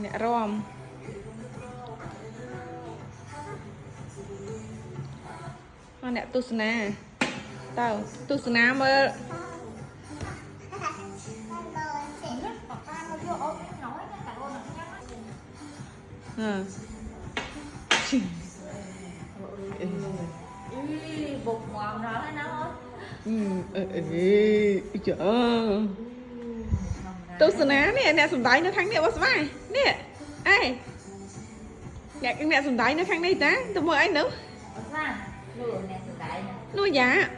เนี่ยรอมเนี่ยตุสนาเต่าตุสนาเมื่อbột ngọt rồi hết nó trờiตุสนาเนี่ยสมได้นะครั้งเนี่ยว่าสบายเนี่ยไอ้เนี่ยสมได้นะครั้งนี้จ้าตัวเมื่อไอ้nữa nuôi dạ